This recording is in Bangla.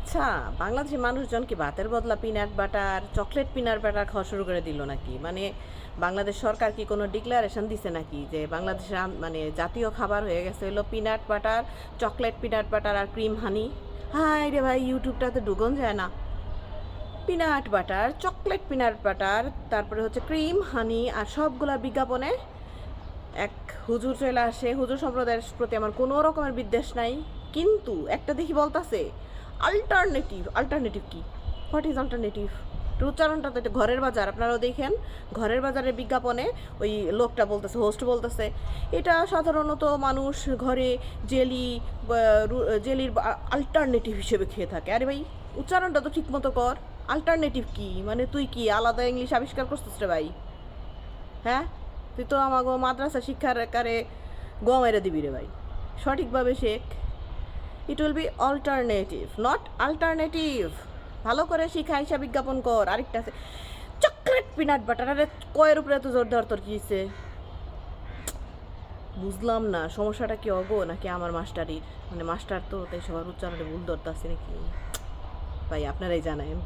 আচ্ছা, বাংলাদেশের মানুষজন কি ভাতের বদলা peanut butter, chocolate peanut butter খাওয়া শুরু করে দিল নাকি? মানে বাংলাদেশ সরকার কি কোনো ডিক্লারেশন দিছে নাকি যে বাংলাদেশের মানে জাতীয় খাবার হয়ে গেছে হলো peanut butter, chocolate peanut butter আর ক্রিম হানি? হাই রে ভাই, ইউটিউবটাতে ঢুকন যায় না। Peanut butter, chocolate peanut butter, তারপরে হচ্ছে ক্রিম হানি, আর সবগুলা বিজ্ঞাপনে এক হুজুর চলে আসে। হুজুর সম্প্রদায়ের প্রতি আমার কোনো রকমের বিদ্বেষ নাই, কিন্তু একটা দেখি বলতাছে অল্টারনেটিভ। অল্টারনেটিভ কি? What is alternative? উচ্চারণটা তো এটা ঘরের বাজার, আপনারাও দেখেন। ঘরের বাজারের বিজ্ঞাপনে ওই লোকটা বলতেছে, হোস্ট বলতেছে এটা সাধারণত মানুষ ঘরে জেলি জেলির অল্টারনেটিভ হিসেবে খেয়ে থাকে। আরে ভাই, উচ্চারণটা তো ঠিক মতো কর। অল্টারনেটিভ কি মানে? তুই কি আলাদা ইংলিশ আবিষ্কার করছিস রে ভাই? হ্যাঁ, তুই তো আমাকে মাদ্রাসা শিক্ষার কারে মেরে দিবি রে ভাই। সঠিকভাবে Sheikh. It will be alternative, not alternative. ভালো করে শিখা হিসাব বিজ্ঞাপন কর। আরেকটা আছে চকলেট পিনাট বাটার। আরে কয়ের উপরে এত জোর দেওয়ার তোর কি হয়েছে? বুঝলাম না, সমস্যাটা কি অগো নাকি আমার মাস্টারির? মানে মাস্টার তো, তাই সবার উচ্চারণে ভুল ধরতে আসছে নাকি? ভাই আপনারাই জানেন।